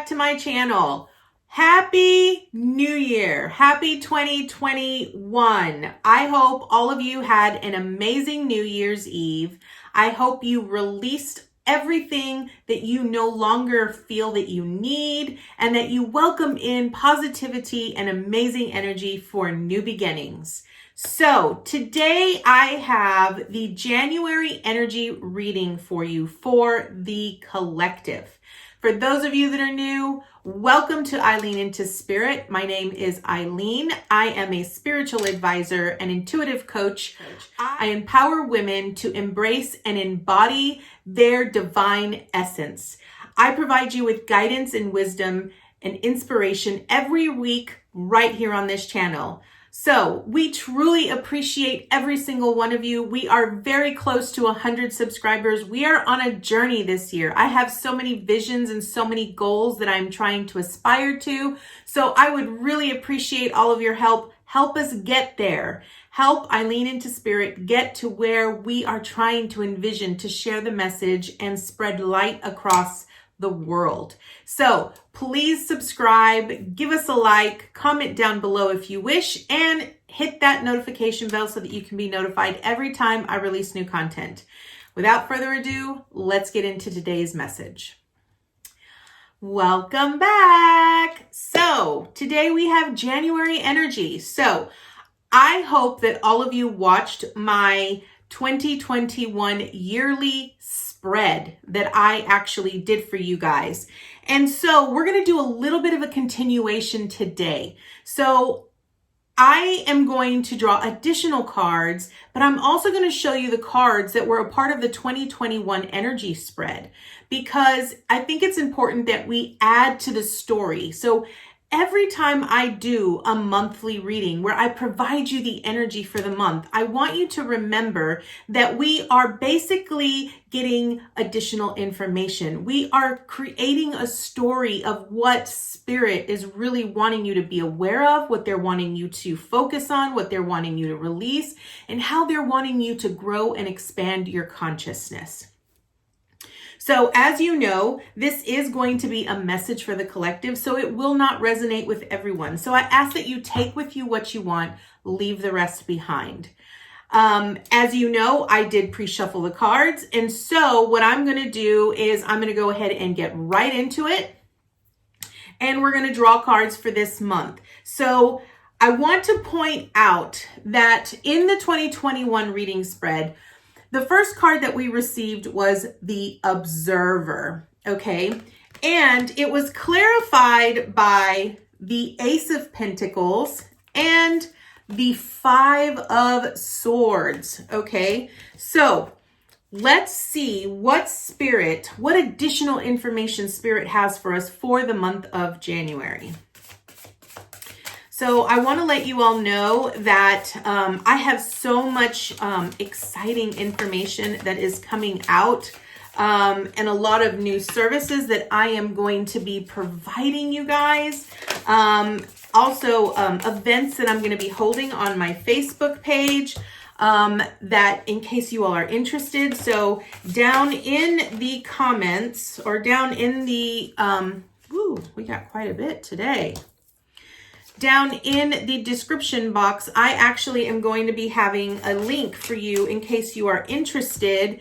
back to my channel. Happy New Year. Happy 2021. I hope all of you had an amazing New Year's Eve. I hope you released everything that you no longer feel that you need, and that you welcome in positivity and amazing energy for new beginnings. So today I have the January energy reading for you for the collective. For those of you that are new, welcome to Eileen into Spirit. My name is Eileen. I am a spiritual advisor and intuitive coach. I empower women to embrace and embody their divine essence. I provide you with guidance and wisdom and inspiration every week right here on this channel. So we truly appreciate every single one of you. We are very close to 100 subscribers. We are on a journey this year. I have so many visions and so many goals that I'm trying to aspire to. So I would really appreciate all of your help. Help us get there. Help Eileen into Spirit get to where we are trying to envision to share the message and spread light across the world. So please subscribe, give us a like, comment down below if you wish, and hit that notification bell so that you can be notified every time I release new content. Without further ado, let's get into today's message. Welcome back. So today we have January energy. So I hope that all of you watched my 2021 yearly spread that I actually did for you guys. And so we're going to do a little bit of a continuation today. So I am going to draw additional cards, but I'm also going to show you the cards that were a part of the 2021 energy spread, because I think it's important that we add to the story. So every time I do a monthly reading where I provide you the energy for the month, I want you to remember that we are basically getting additional information. We are creating a story of what Spirit is really wanting you to be aware of, what they're wanting you to focus on, what they're wanting you to release, and how they're wanting you to grow and expand your consciousness. So as you know, this is going to be a message for the collective, so it will not resonate with everyone. So I ask that you take with you what you want, leave the rest behind. As you know, I did pre-shuffle the cards. And so what I'm going to do is I'm going to go ahead and get right into it. And we're going to draw cards for this month. So I want to point out that in the 2021 reading spread, the first card that we received was the Observer, okay? And it was clarified by the Ace of Pentacles and the Five of Swords, okay? So let's see what additional information Spirit has for us for the month of January. So I want to let you all know that I have so much exciting information that is coming out and a lot of new services that I am going to be providing you guys. Also events that I'm going to be holding on my Facebook page that in case you all are interested. So down in the comments or down in the, we got quite a bit today. Down in the description box, I actually am going to be having a link for you in case you are interested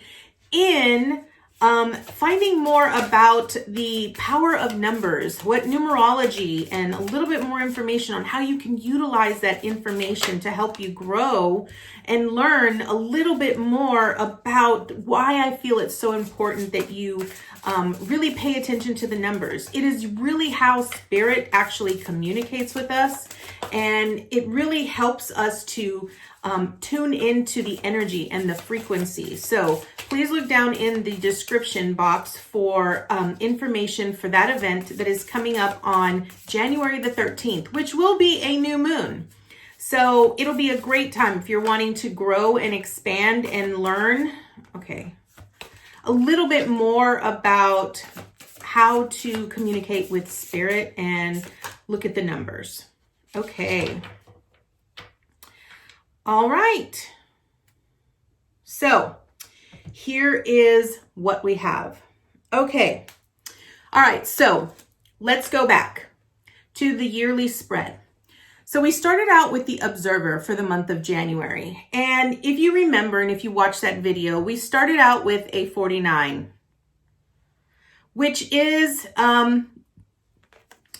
in finding more about the power of numbers, what numerology, and a little bit more information on how you can utilize that information to help you grow and learn a little bit more about why I feel it's so important that you really pay attention to the numbers. It is really how Spirit actually communicates with us, and it really helps us to tune into the energy and the frequency. So please look down in the description box for information for that event that is coming up on January the 13th, which will be a new moon. So it'll be a great time if you're wanting to grow and expand and learn, a little bit more about how to communicate with Spirit and look at the numbers. Okay. All right. So here is what we have. Okay. All right. So let's go back to the yearly spread. So we started out with the observer for the month of January. And if you remember, and if you watched that video, we started out with a 49, which is,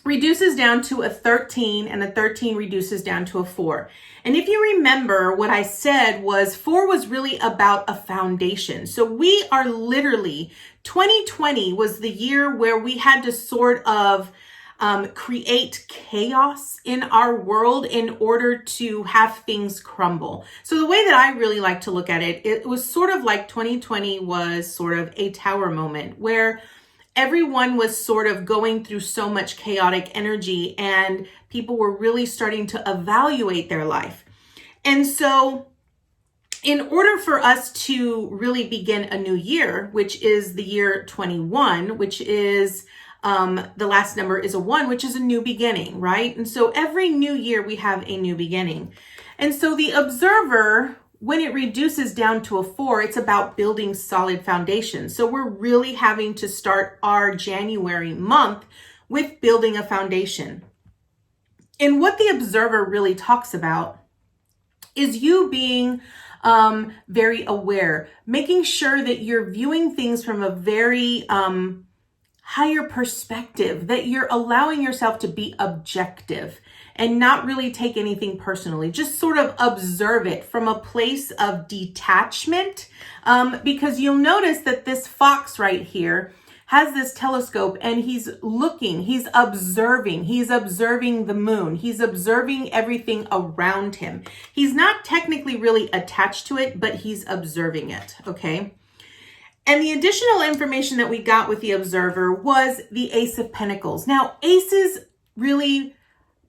reduces down to a 13, and a 13 reduces down to a 4. And if you remember, what I said was 4 was really about a foundation. So we are literally, 2020 was the year where we had to sort of create chaos in our world in order to have things crumble. So the way that I really like to look at it, it was sort of like 2020 was sort of a tower moment where everyone was sort of going through so much chaotic energy and people were really starting to evaluate their life. And so in order for us to really begin a new year, which is the year 21, which is the last number is a 1, which is a new beginning, right? And so every new year we have a new beginning. And so the observer, when it reduces down to a 4, it's about building solid foundations. So we're really having to start our January month with building a foundation. And what the observer really talks about is you being very aware, making sure that you're viewing things from a very higher perspective, that you're allowing yourself to be objective and not really take anything personally. Just sort of observe it from a place of detachment, because you'll notice that this fox right here has this telescope and he's looking, he's observing the moon, he's observing everything around him. He's not technically really attached to it, but he's observing it, okay? And the additional information that we got with the observer was the Ace of Pentacles. Now, aces really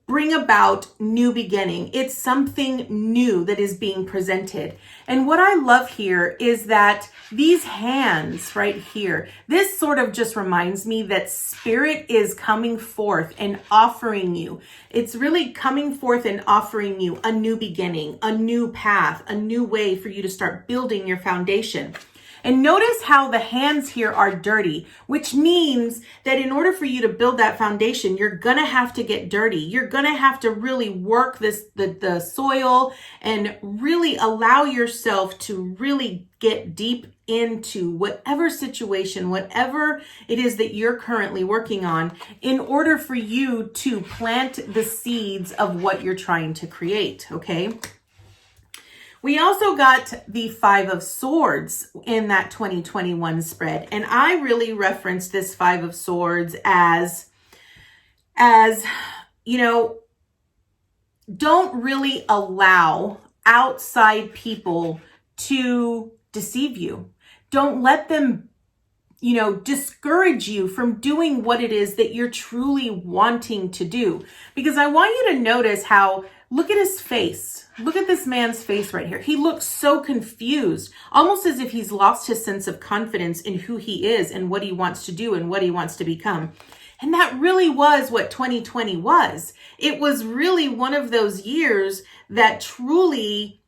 bring about new beginning. It's something new that is being presented. And what I love here is that these hands right here, this sort of just reminds me that spirit is coming forth and offering you. It's really coming forth and offering you a new beginning, a new path, a new way for you to start building your foundation. And notice how the hands here are dirty, which means that in order for you to build that foundation, you're going to have to get dirty. You're going to have to really work the soil and really allow yourself to really get deep into whatever situation, whatever it is that you're currently working on, in order for you to plant the seeds of what you're trying to create, okay? We also got the 5 of Swords in that 2021 spread. And I really referenced this 5 of Swords as, you know, don't really allow outside people to deceive you. Don't let them, you know, discourage you from doing what it is that you're truly wanting to do. Because I want you to notice how, look at his face. Look at this man's face right here. He looks so confused, almost as if he's lost his sense of confidence in who he is and what he wants to do and what he wants to become. And that really was what 2020 was. It was really one of those years that truly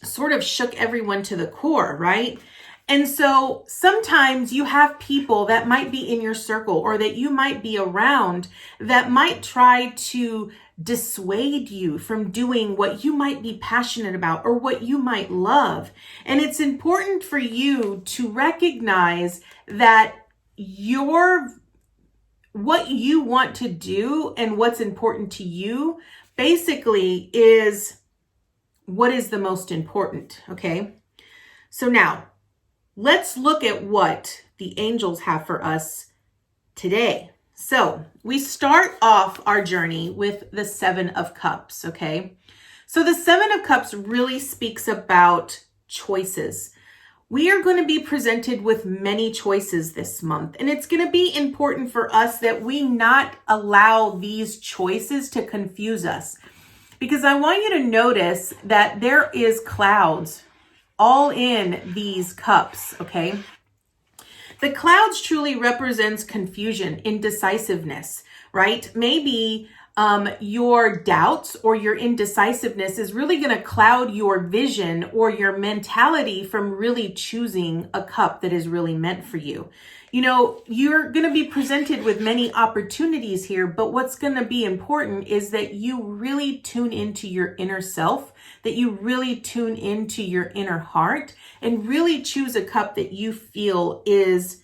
sort of shook everyone to the core, right? And so sometimes you have people that might be in your circle or that you might be around that might try to dissuade you from doing what you might be passionate about or what you might love. And it's important for you to recognize that what you want to do and what's important to you basically is what is the most important, okay? So now, let's look at what the angels have for us today. So we start off our journey with the 7 of Cups, okay? So the 7 of Cups really speaks about choices. We are going to be presented with many choices this month, and it's going to be important for us that we not allow these choices to confuse us. Because I want you to notice that there is clouds all in these cups, okay? The clouds truly represents confusion, indecisiveness, right? Maybe your doubts or your indecisiveness is really going to cloud your vision or your mentality from really choosing a cup that is really meant for you. you're going to be presented with many opportunities here, but what's going to be important is that you really tune into your inner self, that you really tune into your inner heart, and really choose a cup that you feel is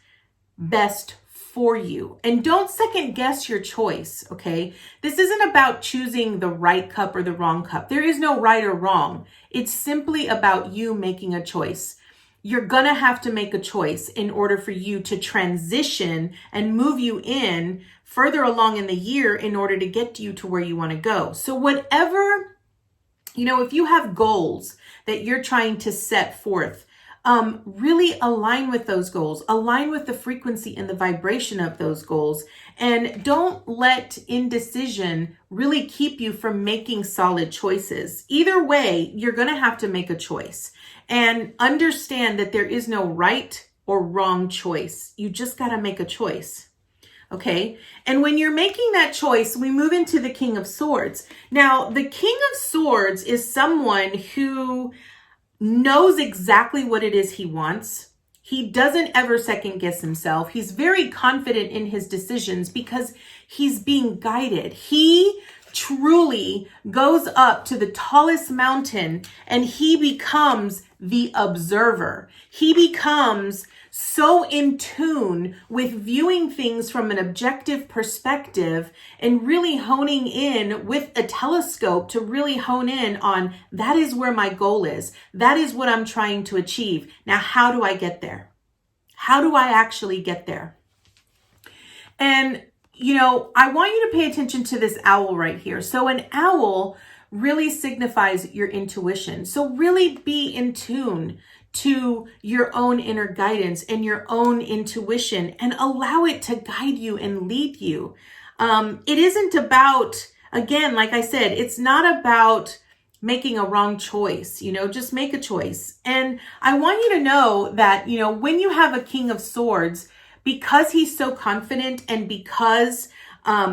best for you. And don't second guess your choice, okay? This isn't about choosing the right cup or the wrong cup. There is no right or wrong. It's simply about you making a choice. You're gonna have to make a choice in order for you to transition and move you in further along in the year in order to get you to where you want to go. So whatever, if you have goals that you're trying to set forth, really align with those goals, align with the frequency and the vibration of those goals, and don't let indecision really keep you from making solid choices. Either way, you're going to have to make a choice, and understand that there is no right or wrong choice. You just got to make a choice. Okay. And when you're making that choice, we move into the King of Swords. Now, the King of Swords is someone who knows exactly what it is he wants. He doesn't ever second guess himself. He's very confident in his decisions because he's being guided. He truly goes up to the tallest mountain and he becomes the observer. He becomes so in tune with viewing things from an objective perspective and really honing in with a telescope to really hone in on that is where my goal is. That is what I'm trying to achieve. Now, how do I get there? How do I actually get there? And, I want you to pay attention to this owl right here. So an owl really signifies your intuition. So really be in tune to your own inner guidance and your own intuition and allow it to guide you and lead you. It isn't about, again, like I said, it's not about making a wrong choice, just make a choice. And I want you to know that, when you have a King of Swords, because he's so confident and because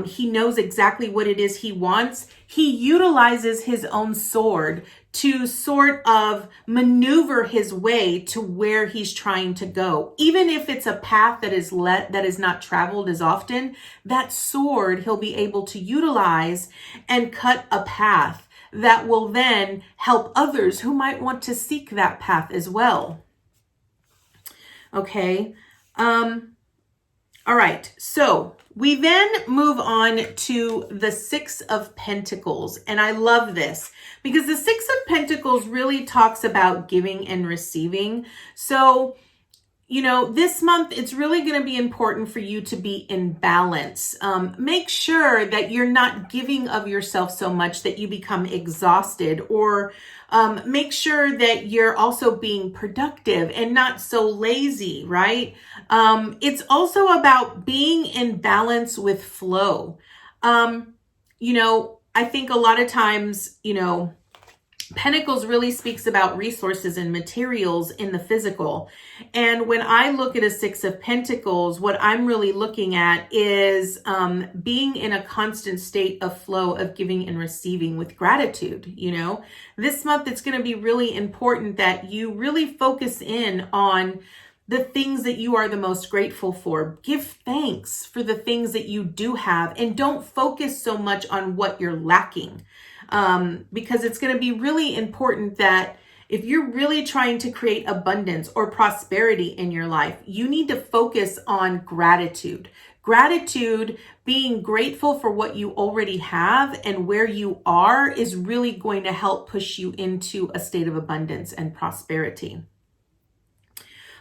he knows exactly what it is he wants, he utilizes his own sword to sort of maneuver his way to where he's trying to go. Even if it's a path that is not traveled as often, that sword he'll be able to utilize and cut a path that will then help others who might want to seek that path as well. Okay. All right. So we then move on to the Six of Pentacles. And I love this because the Six of Pentacles really talks about giving and receiving. So, this month, it's really going to be important for you to be in balance. Make sure that you're not giving of yourself so much that you become exhausted, or make sure that you're also being productive and not so lazy, right? It's also about being in balance with flow. I think a lot of times, Pentacles really speaks about resources and materials in the physical. And when I look at a Six of Pentacles, what I'm really looking at is being in a constant state of flow of giving and receiving with gratitude. This month, it's going to be really important that you really focus in on the things that you are the most grateful for. Give thanks for the things that you do have, and don't focus so much on what you're lacking. Because it's going to be really important that if you're really trying to create abundance or prosperity in your life, you need to focus on gratitude. Gratitude, being grateful for what you already have and where you are, is really going to help push you into a state of abundance and prosperity.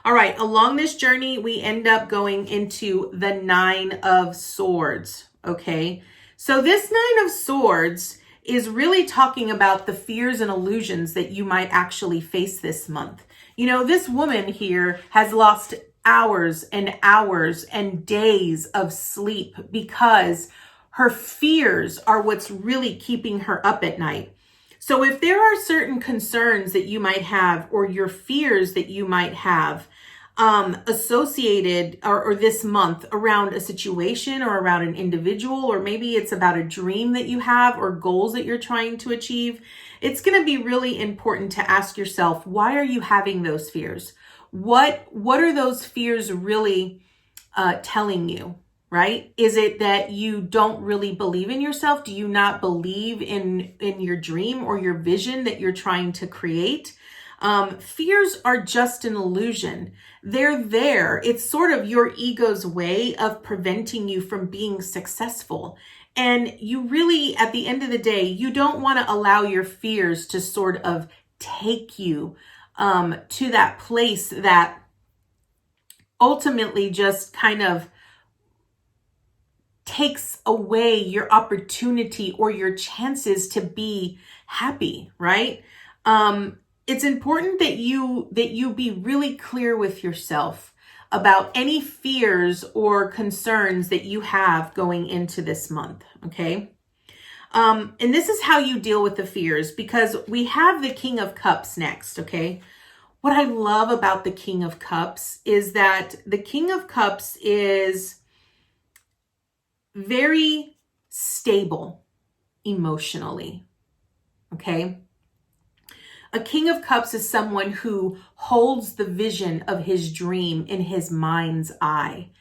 All right, along this journey, we end up going into the Nine of Swords, okay? So this Nine of Swords is really talking about the fears and illusions that you might actually face this month. This woman here has lost hours and hours and days of sleep because her fears are what's really keeping her up at night. So if there are certain concerns that you might have, or your fears that you might have, associated or this month around a situation or around an individual, or maybe it's about a dream that you have or goals that you're trying to achieve, it's going to be really important to ask yourself, why are you having those fears? What are those fears really telling you, right? Is it that you don't really believe in yourself? Do you not believe in your dream or your vision that you're trying to create? Fears are just an illusion. They're there. It's sort of your ego's way of preventing you from being successful. And you really, at the end of the day, you don't want to allow your fears to sort of take you to that place that ultimately just kind of takes away your opportunity or your chances to be happy, right? It's important that you be really clear with yourself about any fears or concerns that you have going into this month, okay? And this is how you deal with the fears, because we have the King of Cups next, okay? What I love about the King of Cups is that the King of Cups is very stable emotionally, okay? A King of Cups is someone who holds the vision of his dream in his mind's eye.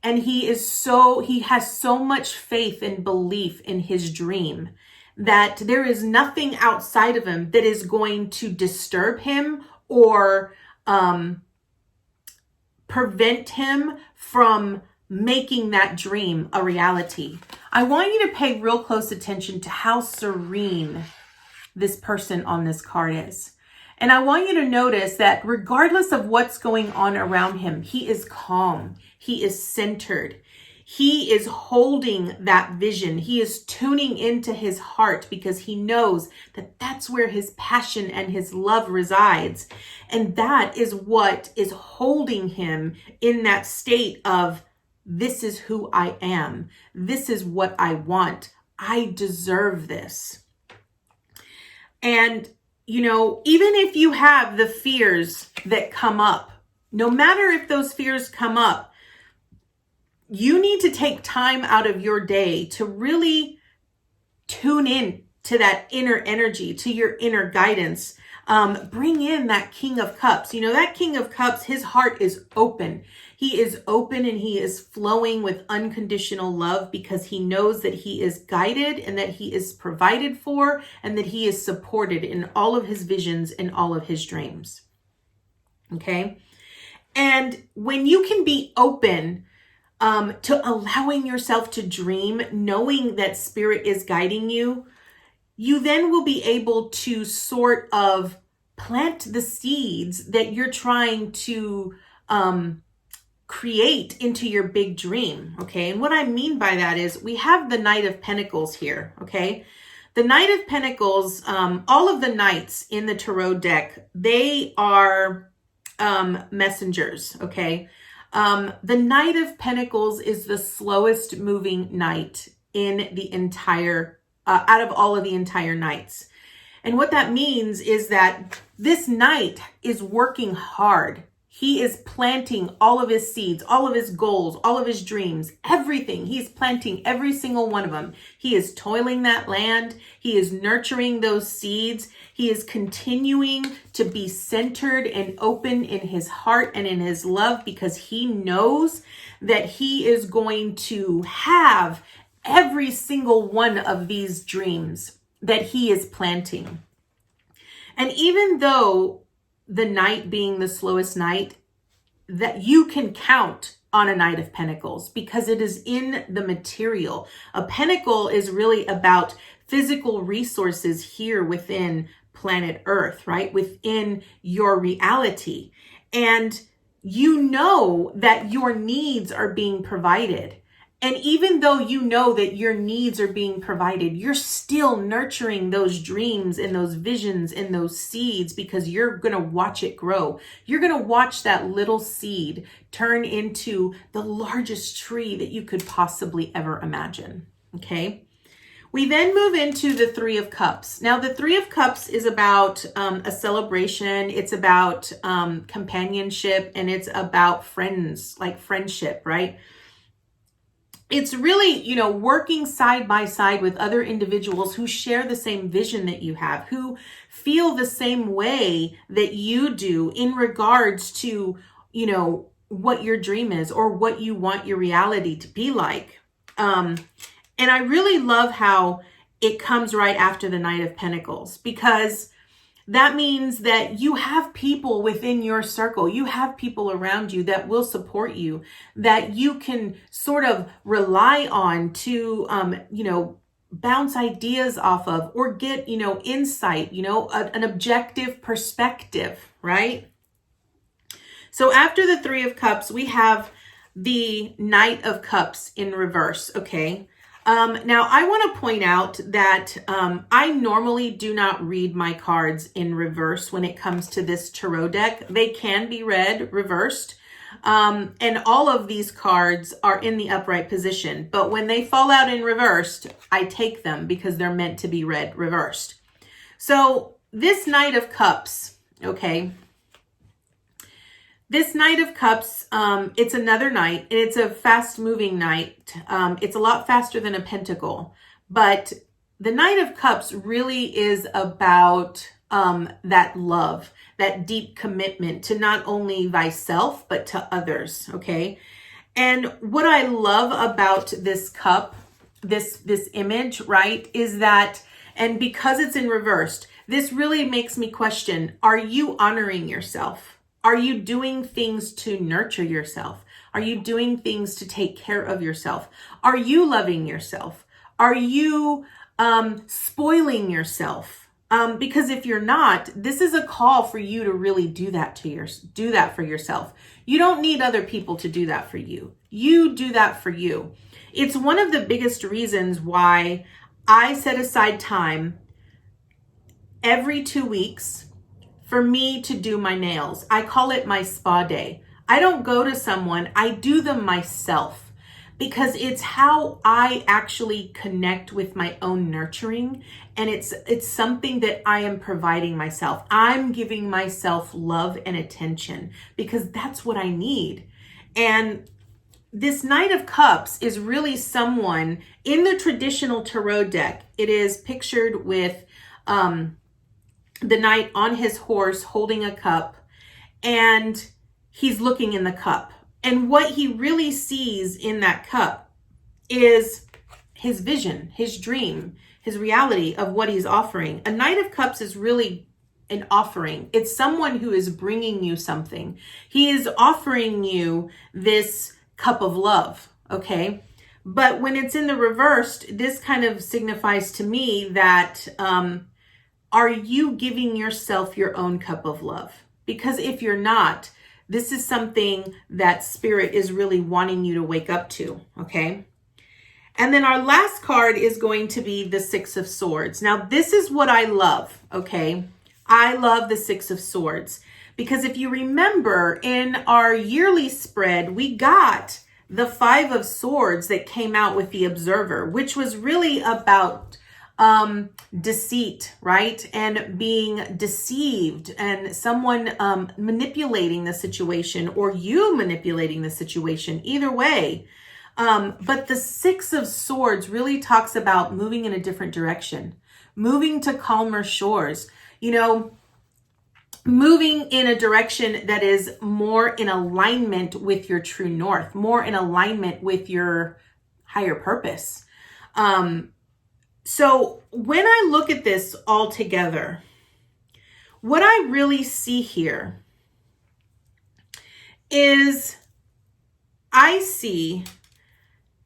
And he has so much faith and belief in his dream that there is nothing outside of him that is going to disturb him or prevent him from making that dream a reality. I want you to pay real close attention to how serene this person on this card is. And I want you to notice that regardless of what's going on around him, he is calm. He is centered. He is holding that vision. He is tuning into his heart because he knows that that's where his passion and his love resides. And that is what is holding him in that state of, this is who I am. This is what I want. I deserve this. And, you know, even if you have the fears that come up, no matter if those fears come up, you need to take time out of your day to really tune in to that inner energy, to your inner guidance. Bring in that King of Cups. You know, that King of Cups, his heart is open. He is open and he is flowing with unconditional love because he knows that he is guided and that he is provided for and that he is supported in all of his visions and all of his dreams. Okay? And when you can be open to allowing yourself to dream, knowing that spirit is guiding you, you then will be able to sort of plant the seeds that you're trying to create into your big dream, okay? And what I mean by that is we have the Knight of Pentacles here, okay? The Knight of Pentacles, all of the knights in the tarot deck, they are messengers, okay? The Knight of Pentacles is the slowest moving knight in the entire out of all of the entire knights. And what that means is that this knight is working hard. He is planting all of his seeds, all of his goals, all of his dreams, everything. He's planting every single one of them. He is toiling that land. He is nurturing those seeds. He is continuing to be centered and open in his heart and in his love because he knows that he is going to have every single one of these dreams that he is planting. And even though the knight being the slowest knight, that you can count on a Knight of Pentacles because it is in the material. A pentacle is really about physical resources here within planet Earth, right? Within your reality. And you know that your needs are being provided. And even though you know that your needs are being provided, you're still nurturing those dreams and those visions and those seeds because you're going to watch it grow. You're going to watch that little seed turn into the largest tree that you could possibly ever imagine. Okay. We then move into the Three of Cups. Now, the Three of Cups is about a celebration. It's about companionship and it's about friends, like friendship, right? It's really, you know, working side by side with other individuals who share the same vision that you have, who feel the same way that you do in regards to, you know, what your dream is or what you want your reality to be like. And I really love how it comes right after the Knight of Pentacles, because that means that you have people within your circle. You have people around you that will support you, that you can sort of rely on to, bounce ideas off of, or get, insight, an objective perspective, right? So after the Three of Cups, we have the Knight of Cups in reverse, okay? Now, I want to point out that I normally do not read my cards in reverse when it comes to this tarot deck. They can be read reversed, and all of these cards are in the upright position. But when they fall out in reversed, I take them because they're meant to be read reversed. So this Knight of Cups, okay? This Knight of Cups, it's another knight, and it's a fast-moving knight. It's a lot faster than a pentacle. But the Knight of Cups really is about that love, that deep commitment to not only thyself, but to others, okay? And what I love about this cup, this image, right, is that, and because it's in reversed, this really makes me question, are you honoring yourself? Are you doing things to nurture yourself? Are you doing things to take care of yourself? Are you loving yourself? Are you spoiling yourself? Because if you're not, this is a call for you to really do that for yourself. You don't need other people to do that for you. You do that for you. It's one of the biggest reasons why I set aside time every 2 weeks for me to do my nails. I call it my spa day. I don't go to someone, I do them myself, because it's how I actually connect with my own nurturing, and it's something that I am providing myself. I'm giving myself love and attention because that's what I need. And this Knight of Cups is really someone in the traditional tarot deck. It is pictured with the knight on his horse holding a cup, and he's looking in the cup. And what he really sees in that cup is his vision, his dream, his reality of what he's offering. A Knight of Cups is really an offering. It's someone who is bringing you something. He is offering you this cup of love, okay? But when it's in the reversed, this kind of signifies to me that are you giving yourself your own cup of love? Because if you're not, this is something that Spirit is really wanting you to wake up to, okay? And then our last card is going to be the Six of Swords. Now, this is what I love, okay? I love the Six of Swords because if you remember in our yearly spread, we got the Five of Swords that came out with the Observer, which was really about deceit, right? And being deceived and someone manipulating the situation, or you manipulating the situation, either way. But the Six of Swords really talks about moving in a different direction, moving to calmer shores, moving in a direction that is more in alignment with your true north, more in alignment with your higher purpose. So when I look at this all together, what I really see here is I see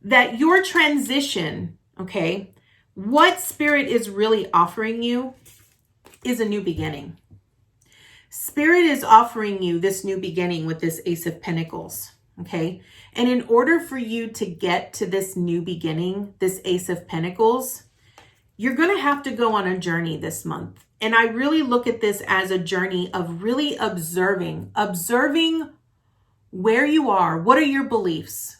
that your transition, okay, what Spirit is really offering you is a new beginning. Spirit is offering you this new beginning with this Ace of Pentacles, okay? And in order for you to get to this new beginning, this Ace of Pentacles, you're going to have to go on a journey this month. And I really look at this as a journey of really observing where you are. What are your beliefs?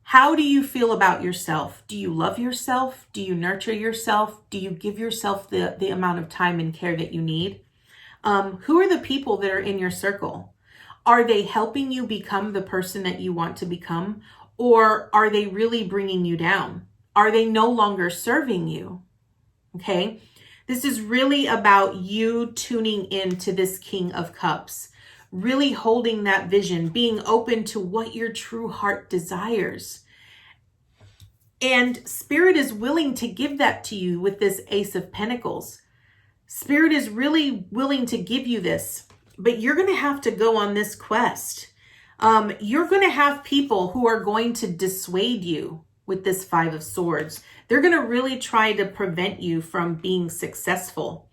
How do you feel about yourself? Do you love yourself? Do you nurture yourself? Do you give yourself the amount of time and care that you need? Who are the people that are in your circle? Are they helping you become the person that you want to become? Or are they really bringing you down? Are they no longer serving you? Okay. This is really about you tuning into this King of Cups, really holding that vision, being open to what your true heart desires. And Spirit is willing to give that to you with this Ace of Pentacles. Spirit is really willing to give you this, but you're going to have to go on this quest. You're going to have people who are going to dissuade you with this Five of Swords. They're going to really try to prevent you from being successful.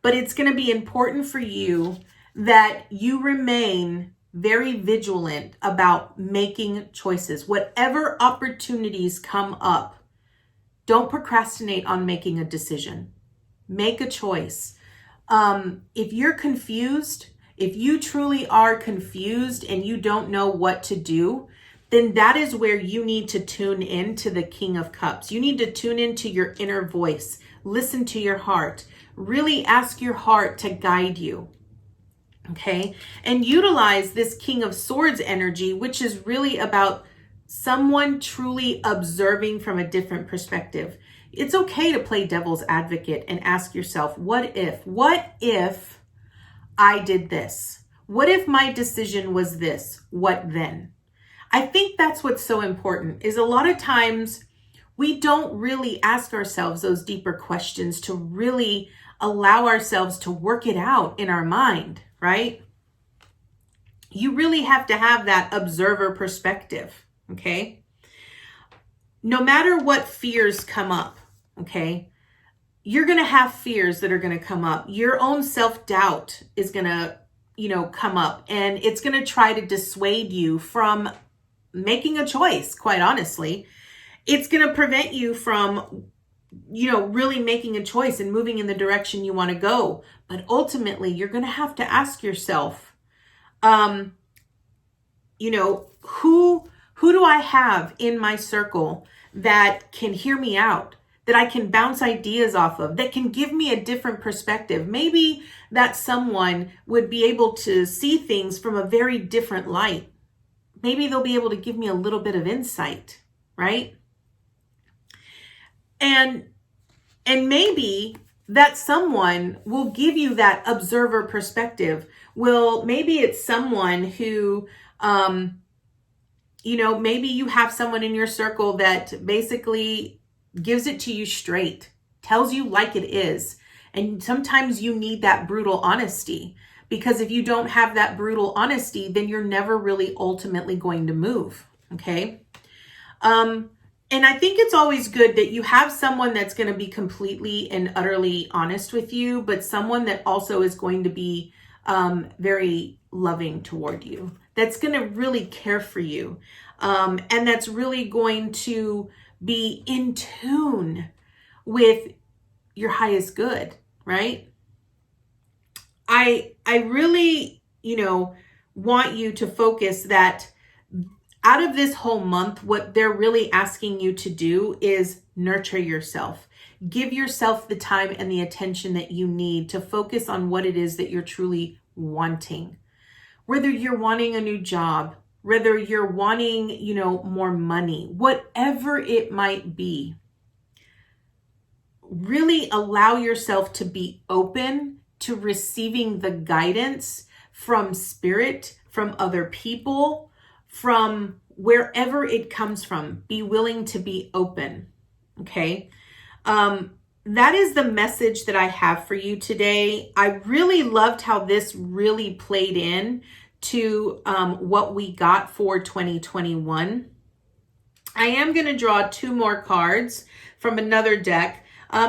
But it's going to be important for you that you remain very vigilant about making choices. Whatever opportunities come up, don't procrastinate on making a decision. Make a choice. If you're confused, if you truly are confused and you don't know what to do, then that is where you need to tune in to the King of Cups. You need to tune into your inner voice. Listen to your heart. Really ask your heart to guide you. Okay? And utilize this King of Swords energy, which is really about someone truly observing from a different perspective. It's okay to play devil's advocate and ask yourself, what if I did this? What if my decision was this? What then? I think that's what's so important, is a lot of times we don't really ask ourselves those deeper questions to really allow ourselves to work it out in our mind, right? You really have to have that observer perspective, okay? No matter what fears come up, okay, you're going to have fears that are going to come up. Your own self-doubt is going to, come up, and it's going to try to dissuade you from making a choice, quite honestly. It's going to prevent you from, really making a choice and moving in the direction you want to go. But ultimately, you're going to have to ask yourself, who do I have in my circle that can hear me out, that I can bounce ideas off of, that can give me a different perspective? Maybe that someone would be able to see things from a very different light. Maybe they'll be able to give me a little bit of insight, right? And maybe that someone will give you that observer perspective. Maybe it's someone who, maybe you have someone in your circle that basically gives it to you straight, tells you like it is. And sometimes you need that brutal honesty, because if you don't have that brutal honesty, then you're never really ultimately going to move. Okay. And I think it's always good that you have someone that's going to be completely and utterly honest with you, but someone that also is going to be very loving toward you, that's going to really care for you, and that's really going to be in tune with your highest good, right? I really, want you to focus that out of this whole month, what they're really asking you to do is nurture yourself. Give yourself the time and the attention that you need to focus on what it is that you're truly wanting. Whether you're wanting a new job, whether you're wanting, more money, whatever it might be, really allow yourself to be open to receiving the guidance from Spirit, from other people, from wherever it comes from. Be willing to be open. Okay. That is the message that I have for you today. I really loved how this really played in to what we got for 2021. I am going to draw 2 more cards from another deck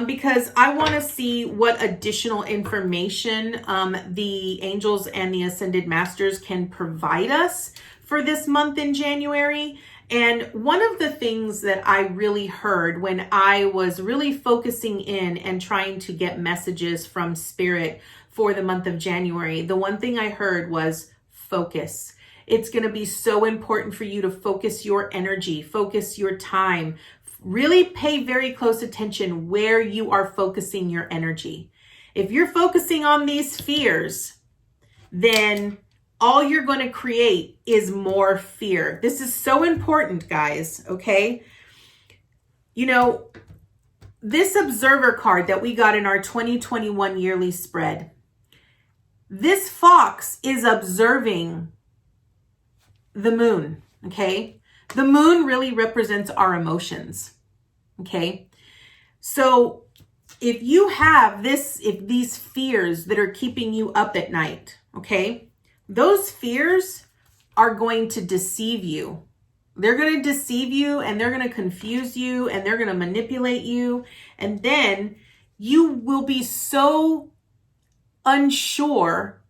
because I want to see what additional information the angels and the ascended masters can provide us for this month in January. And one of the things that I really heard when I was really focusing in and trying to get messages from Spirit for the month of January, the one thing I heard was focus. It's going to be so important for you to focus your energy, focus your time, really pay very close attention where you are focusing your energy. If you're focusing on these fears, then all you're going to create is more fear. This is so important, guys, okay? This observer card that we got in our 2021 yearly spread, This fox is observing the moon, okay? The moon really represents our emotions, okay? So if you have if these fears that are keeping you up at night, okay, those fears are going to deceive you. They're going to deceive you, and they're going to confuse you, and they're going to manipulate you. And then you will be so unsure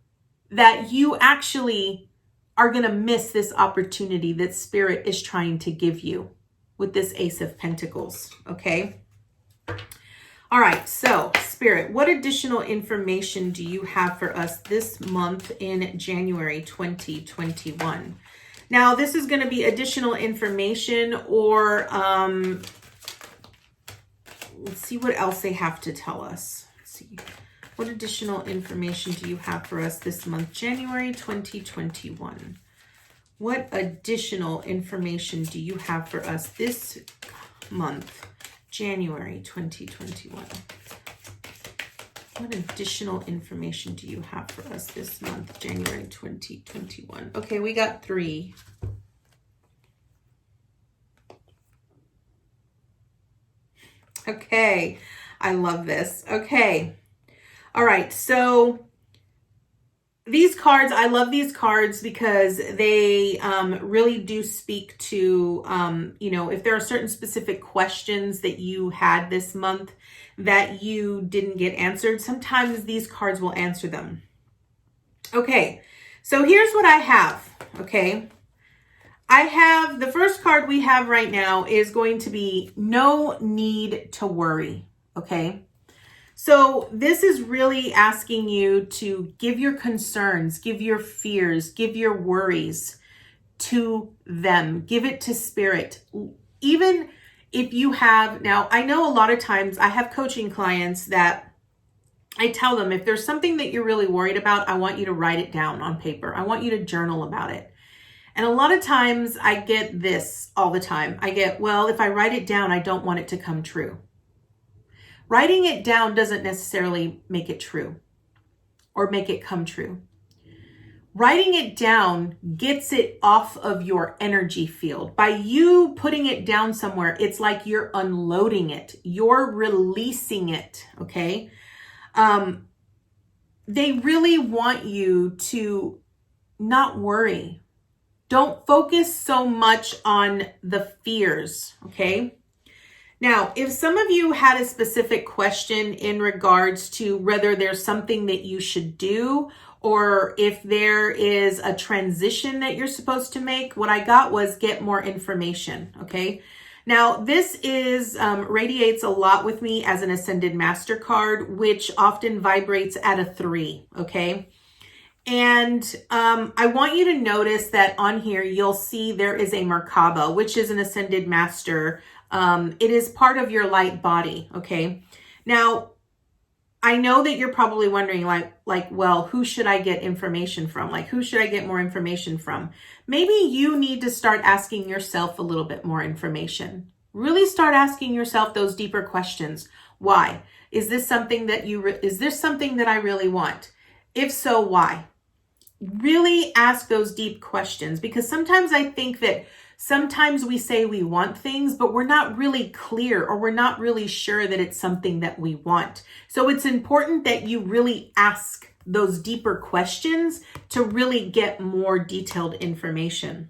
that you actually are going to miss this opportunity that Spirit is trying to give you with this Ace of Pentacles, okay? All right, so Spirit, what additional information do you have for us this month in January 2021? Now, this is going to be additional information, or let's see what else they have to tell us. Let's see. What additional information do you have for us this month, January 2021? What additional information do you have for us this month, January 2021? What additional information do you have for us this month, January 2021? Okay, we got 3. Okay, I love this. Okay. All right, so these cards, I love these cards because they really do speak to, if there are certain specific questions that you had this month that you didn't get answered, sometimes these cards will answer them. Okay, so here's what I have, okay? I have, the first card we have right now is going to be no need to worry, okay? So this is really asking you to give your concerns, give your fears, give your worries to them. Give it to Spirit. Even if you have, now I know a lot of times I have coaching clients that I tell them, if there's something that you're really worried about, I want you to write it down on paper. I want you to journal about it. And a lot of times I get this all the time. I get, well, if I write it down, I don't want it to come true. Writing it down doesn't necessarily make it true or make it come true. Writing it down gets it off of your energy field. By you putting it down somewhere, it's like you're unloading it. You're releasing it, okay? They really want you to not worry. Don't focus so much on the fears, okay? Now, if some of you had a specific question in regards to whether there's something that you should do, or if there is a transition that you're supposed to make, what I got was get more information, okay? Now, this is radiates a lot with me as an Ascended Master card, which often vibrates at a 3, okay? And I want you to notice that on here, you'll see there is a Merkaba, which is an Ascended Master. It is part of your light body, okay? Now, I know that you're probably wondering well, who should I get information from? Like, who should I get more information from? Maybe you need to start asking yourself a little bit more information. Really start asking yourself those deeper questions. Why? Is this something that is this something that I really want? If so, why? Really ask those deep questions, because sometimes I think that sometimes we say we want things, but we're not really clear, or we're not really sure that it's something that we want. So it's important that you really ask those deeper questions to really get more detailed information.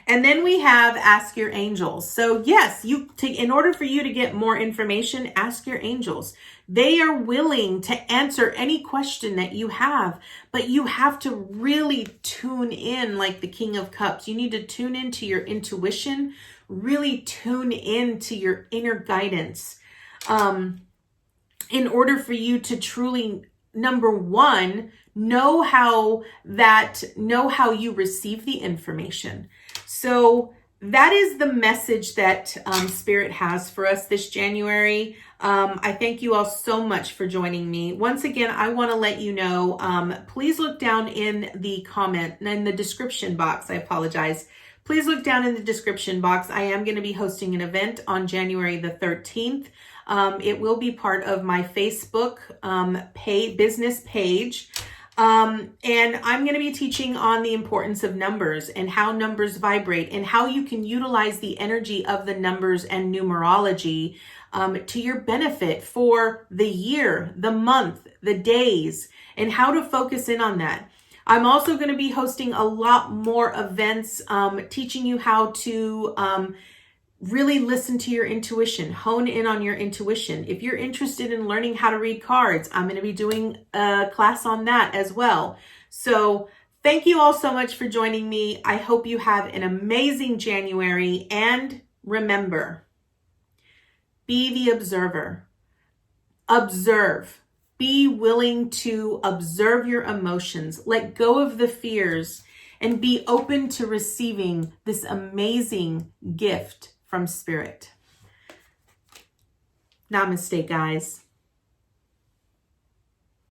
And then we have ask your angels. So yes, in order for you to get more information, ask your angels. They are willing to answer any question that you have, but you have to really tune in like the King of Cups. You need to tune into your intuition, really tune into your inner guidance in order for you to truly, number one, know how you receive the information. So that is the message that Spirit has for us this January. I thank you all so much for joining me. Once again, I want to let you know, please look down in the description box. I apologize. Please look down in the description box. I am going to be hosting an event on January the 13th. It will be part of my Facebook business page. And I'm going to be teaching on the importance of numbers and how numbers vibrate and how you can utilize the energy of the numbers and numerology to your benefit for the year, the month, the days, and how to focus in on that. I'm also going to be hosting a lot more events, teaching you how to really listen to your intuition, hone in on your intuition. If you're interested in learning how to read cards, I'm going to be doing a class on that as well. So thank you all so much for joining me. I hope you have an amazing January. And remember, be the observer. Observe. Be willing to observe your emotions. Let go of the fears and be open to receiving this amazing gift from Spirit. Namaste, guys.